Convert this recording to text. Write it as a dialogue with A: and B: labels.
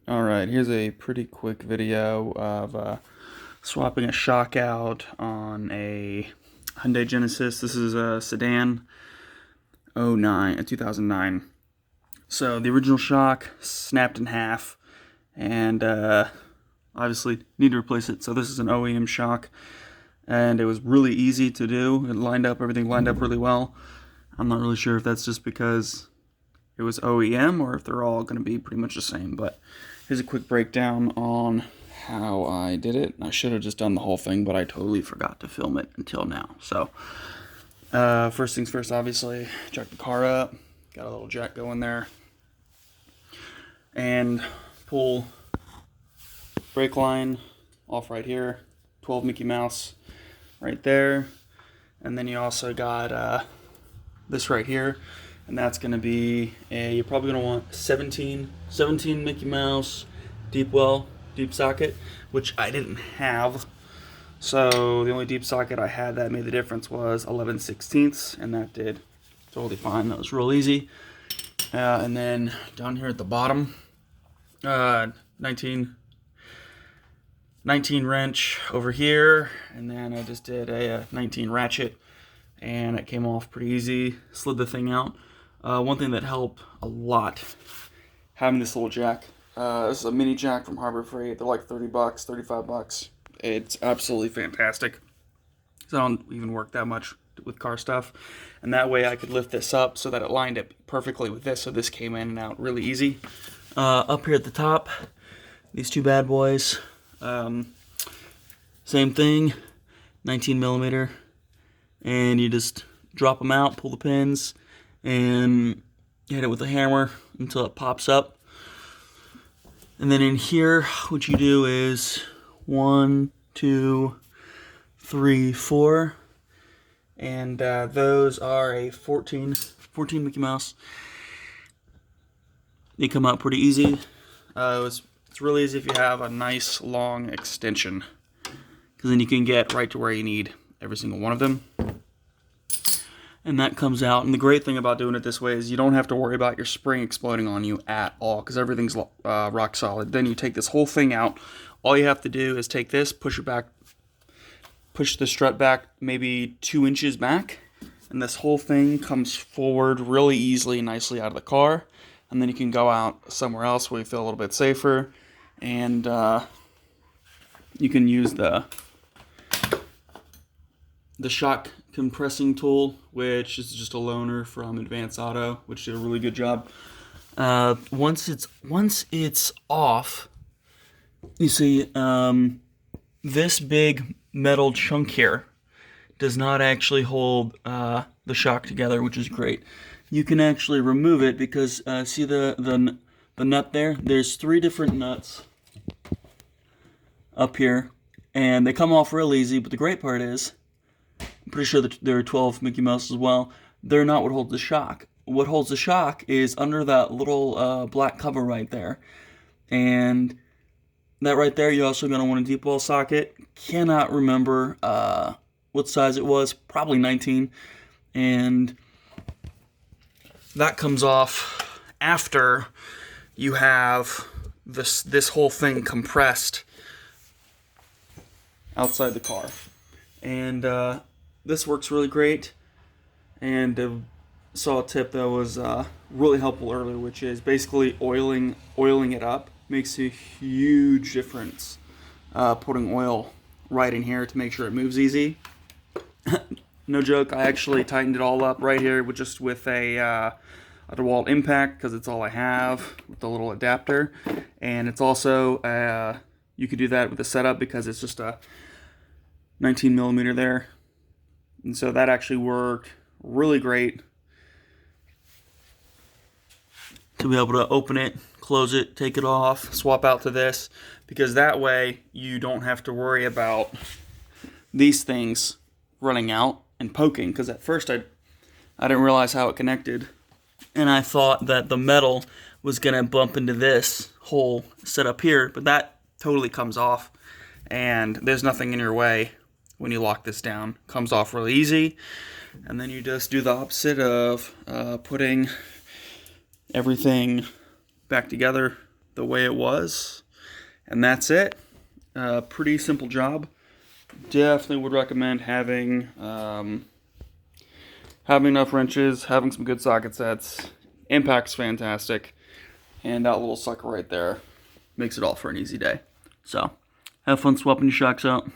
A: Alright, here's a pretty quick video of swapping a shock out on a Hyundai Genesis. This is a sedan, 2009. So the original shock snapped in half and obviously need to replace it. So this is an OEM shock and it was really easy to do. Everything lined up really well. I'm not really sure if that's just because it was OEM or if they're all going to be pretty much the same, but here's a quick breakdown on how I did it. I should have just done the whole thing, but I totally forgot to film it until now. So first things first, obviously jack the car up, got a little jack going there, and pull brake line off right here, 12 Mickey Mouse right there, and then you also got this right here, and that's going to be you're probably going to want 17 Mickey Mouse deep socket, which I didn't have. So the only deep socket I had that made the difference was 11/16, and that did totally fine. That was real easy. And then down here at the bottom, 19 wrench over here, and then I just did a 19 ratchet, and it came off pretty easy. Slid the thing out. One thing that helped a lot, having this little jack. This is a mini jack from Harbor Freight. They're like $30, $35. It's absolutely fantastic. So I don't even work that much with car stuff. And that way I could lift this up so that it lined up perfectly with this. So this came in and out really easy. Up here at the top, these two bad boys. Same thing, 19 millimeter. And you just drop them out, pull the pins, and hit it with a hammer until it pops up. And then in here, what you do is 1, 2, 3, 4, and those are a 14 Mickey Mouse. They come out pretty easy. It's really easy if you have a nice long extension, because then you can get right to where you need every single one of them. And that comes out. And the great thing about doing it this way is you don't have to worry about your spring exploding on you at all, because everything's rock solid. Then you take this whole thing out. All you have to do is take this, push it back, push the strut back maybe 2 inches back, and this whole thing comes forward really easily and nicely out of the car. And then you can go out somewhere else where you feel a little bit safer, and you can use the shock compressing tool, which is just a loaner from Advanced Auto, which did a really good job. Once it's off, you see this big metal chunk here does not actually hold the shock together, which is great. You can actually remove it because see the nut there? There's 3 different nuts up here, and they come off real easy. But the great part is, I'm pretty sure that there are 12 Mickey Mouse as well. They're not what holds the shock. What holds the shock is under that little black cover right there. And that right there, you're also going to want a deep well socket. Cannot remember what size it was. Probably 19. And that comes off after you have this whole thing compressed outside the car. And this works really great. And saw a tip that was really helpful earlier, which is basically oiling it up makes a huge difference. Putting oil right in here to make sure it moves easy. No joke, I actually tightened it all up right here with a DeWalt impact, because it's all I have, with the little adapter. And it's also you could do that with a setup, because it's just a 19 millimeter there. And so that actually worked really great to be able to open it, close it, take it off, swap out to this, because that way you don't have to worry about these things running out and poking. Because at first I didn't realize how it connected, and I thought that the metal was going to bump into this hole set up here, but that totally comes off, and there's nothing in your way when you lock this down. Comes off really easy. And then you just do the opposite of putting everything back together the way it was. And that's it. Pretty simple job. Definitely would recommend having enough wrenches, having some good socket sets. Impact's fantastic. And that little sucker right there makes it all for an easy day. So, have fun swapping your shocks out.